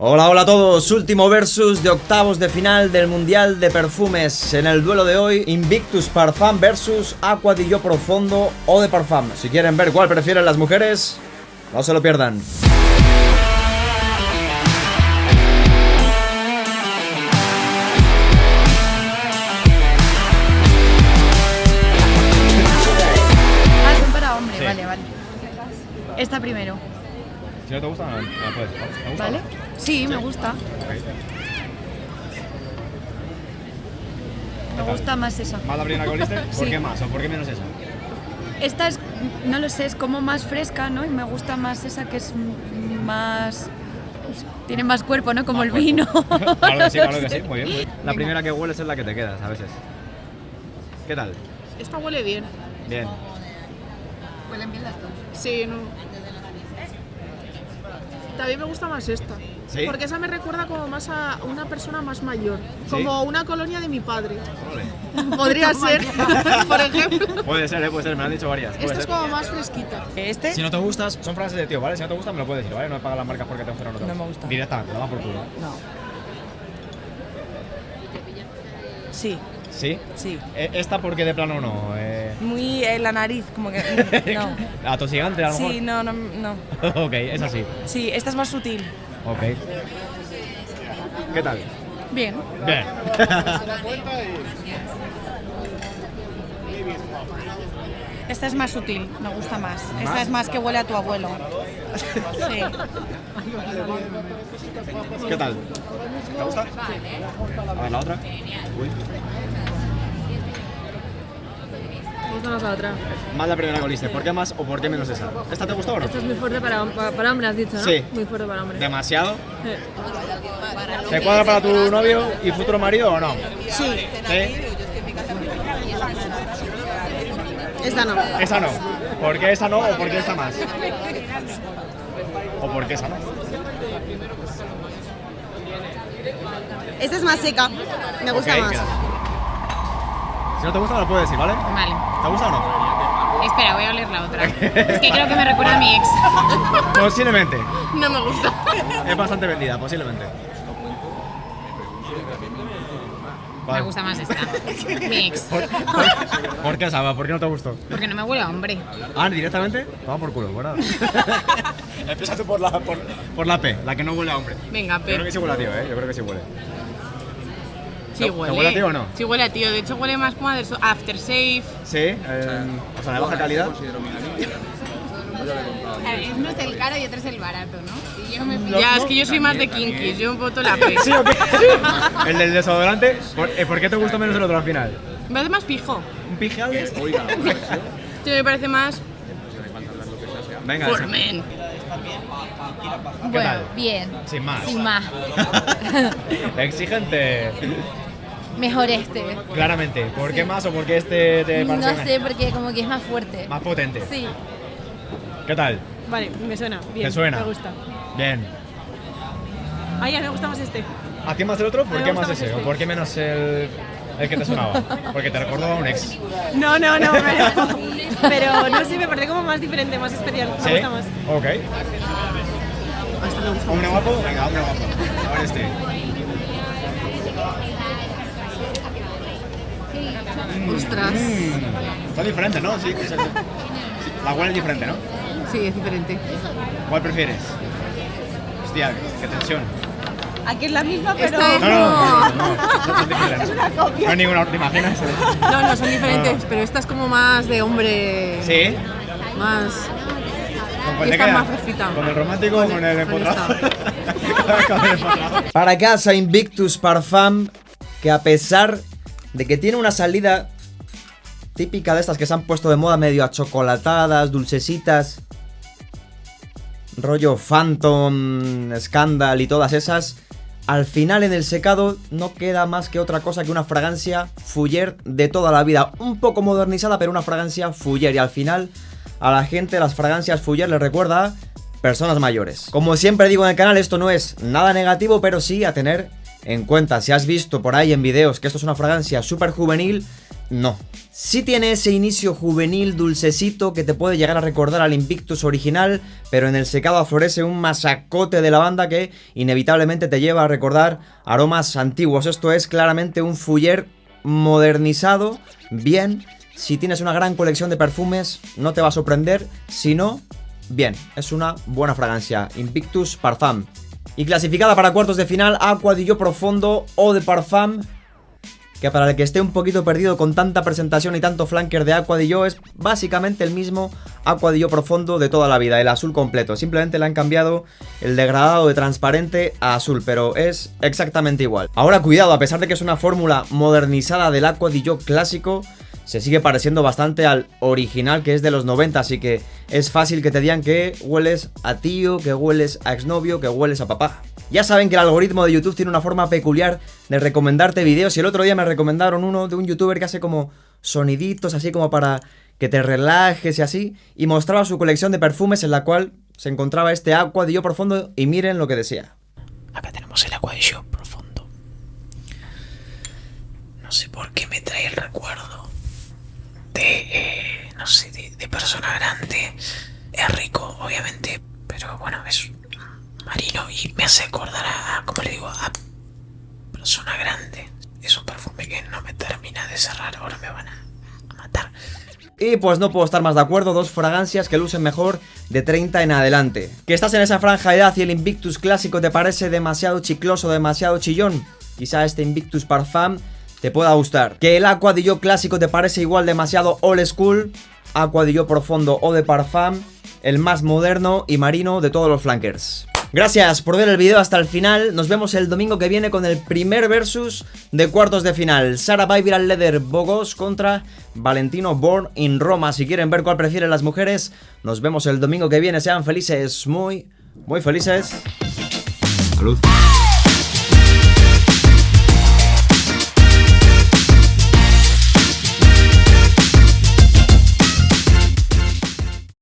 Hola, hola a todos, último versus de octavos de final del Mundial de Perfumes. En el duelo de hoy, Invictus Parfum versus Acqua di Gio Profondo Eau de Parfum. Si quieren ver cuál prefieren las mujeres, no se lo pierdan. Ah, son para hombre, Sí. vale. Esta primero. Si no te gusta, no la puedes. ¿Te gusta? ¿Vale? Sí, me gusta. Me gusta más esa. ¿Más la primera que oliste? ¿Por Sí. qué más o por qué menos esa? Esta es, no lo sé, es como más fresca, ¿no? Y me gusta más esa que es más... Tiene más cuerpo, ¿no? Como el vino. Claro que sí, muy bien. La primera que hueles es la que te quedas a veces. ¿Qué tal? Esta huele bien. Bien. Huelen bien las dos. Sí, no. También me gusta más esta. ¿Sí? Porque esa me recuerda como más a una persona más mayor. ¿Sí? Como una colonia de mi padre. Vale. Podría ser, por ejemplo. Puede ser, me lo han dicho varias. Puede Esta es ser. como más fresquita. ¿Este? Si no te gustas, son frases de tío, ¿vale? Si no te gusta, me lo puedes decir, ¿vale? No me pagas las marcas porque te gustan o no te No me gustan. gusta. Directamente, lo va por culo. No. Sí, ¿Sí? sí. ¿Esta porque de plano no? Muy la nariz, como que... No. ¿Atosigante a lo mejor? Sí, no. Ok, es así. Sí, esta es más sutil. Ok. ¿Qué tal? Bien. Bien. Esta es más sutil, me gusta más. ¿Más? Esta es más que huele a tu abuelo. Sí. ¿Qué tal? ¿Te gusta? A ver, la otra. Uy. Me gusta más la otra. Más la primera que oliste. ¿Por qué más o por qué menos esa? ¿Esta te gustó o no? Esta es muy fuerte para hombre, has dicho, ¿no? Sí. Muy fuerte para hombre. ¿Demasiado? Sí. ¿Te cuadra para tu novio y futuro marido o no? Sí. ¿Sí? Esta no. Esa no. ¿Por qué esa no o por qué esta más? ¿O por qué esa no? Esta es más seca. Me gusta Ok, más. queda. Si no te gusta, me lo puedes decir, ¿vale? Vale. ¿Te gusta o no? Espera, voy a oler la otra. Es que creo que me recuerda a mi ex. Posiblemente. No me gusta. Es bastante vendida, posiblemente. Me gusta más esta. Mi ex. ¿Por qué, Saba? ¿Por qué no te gustó? Porque no me huele a hombre. Ah, directamente. Toma por culo, ¿verdad? Empieza tú por la P, la que no huele a hombre. Venga, Yo creo pero que sí huele a tío, ¿eh? Yo creo que sí huele. sí ¿Te huele. huele a tío o no? Sí huele a tío. De hecho huele más como a aftershave. Sí, o sea, de baja calidad. A ver, uno es el caro y otro es el barato, ¿no? Y yo me Ya, es que yo soy más de kinky. Yo voto la P. ¿Sí o qué? El del desodorante, ¿por qué te gusta menos el otro al final? Me hace más pijo. ¿Un pijales? Esto me parece más Venga, for sí. men. ¿Qué tal? Bien. Sin más. Sin más. Exigente. Mejor este. Claramente. ¿Por qué más o por qué este te No parece sé, porque como que es más fuerte. más potente? Sí. ¿Qué tal? Vale, me suena. Bien. ¿Te suena? Me gusta. Bien. Ay, ya me gusta más este. ¿A ti más el otro? ¿Por me qué gusta más más ese? este. ¿O por qué menos el que te sonaba? Porque te recordó a un ex. No, pero no sé, me parece como más diferente, más especial. ¿Sí? Me gusta más. Ok. ¿Hombre guapo? Venga, hombre guapo. A ver este. Ostras. Son diferentes, ¿no? Sí. La huele es diferente, ¿no? Sí, es diferente. ¿Cuál prefieres? Hostia, qué tensión. Aquí es la misma, pero... Esta es No, son diferentes. No hay ninguna, ¿te imaginas? No, son diferentes, pero esta es como más de hombre. ¿Sí? Más. ¿Con cuál Y te esta queda? más fresquita. ¿Con el romántico o con el con empotrado? Con el empotrado. Para casa Invictus Parfum, que a pesar de que tiene una salida típica de estas que se han puesto de moda medio achocolatadas, dulcecitas, rollo Phantom, Scandal y todas esas, al final en el secado no queda más que otra cosa que una fragancia Fougère de toda la vida, un poco modernizada pero una fragancia Fougère, y al final a la gente las fragancias Fougère les recuerda a personas mayores. Como siempre digo en el canal, esto no es nada negativo, pero sí a tener en cuenta. Si has visto por ahí en vídeos que esto es una fragancia súper juvenil, no. Sí tiene ese inicio juvenil dulcecito que te puede llegar a recordar al Invictus original, pero en el secado aflorece un masacote de lavanda que inevitablemente te lleva a recordar aromas antiguos. Esto es claramente un Fougère modernizado, bien. Si tienes una gran colección de perfumes, no te va a sorprender. Si no, bien, es una buena fragancia. Invictus Parfum. Y clasificada para cuartos de final, Acqua di Gio Profondo Eau de Parfum, que para el que esté un poquito perdido con tanta presentación y tanto flanker de Acqua di Gio, es básicamente el mismo Acqua di Gio Profondo de toda la vida, el azul completo. Simplemente le han cambiado el degradado de transparente a azul, pero es exactamente igual. Ahora cuidado, a pesar de que es una fórmula modernizada del Acqua di Gio clásico, se sigue pareciendo bastante al original, que es de los 90, así que es fácil que te digan que hueles a tío, que hueles a exnovio, que hueles a papá. Ya saben que el algoritmo de YouTube tiene una forma peculiar de recomendarte vídeos, y el otro día me recomendaron uno de un youtuber que hace como soniditos así como para que te relajes y así, y mostraba su colección de perfumes en la cual se encontraba este Acqua di Gio Profondo, y miren lo que decía. Acá tenemos el Acqua di Gio Profondo. No sé por qué me trae el recuerdo de, no sé, de persona grande. Es rico, obviamente, pero bueno, es marino y me hace acordar a, como le digo, a persona grande. Es un perfume que no me termina de cerrar, ahora me van a matar. Y pues no puedo estar más de acuerdo, dos fragancias que lucen mejor de 30 en adelante. ¿Que estás en esa franja de edad y el Invictus clásico te parece demasiado chicloso, demasiado chillón? Quizá este Invictus Parfum te pueda gustar. ¿Que el Acqua di Gio clásico te parece igual demasiado old school? Acqua di Gio Profondo Eau de Parfum, el más moderno y marino de todos los flankers. Gracias por ver el vídeo hasta el final. Nos vemos el domingo que viene con el primer versus de cuartos de final. Sarah by Viral Leather Bogos contra Valentino Born in Roma. Si quieren ver cuál prefieren las mujeres, nos vemos el domingo que viene. Sean felices, muy felices. Salud.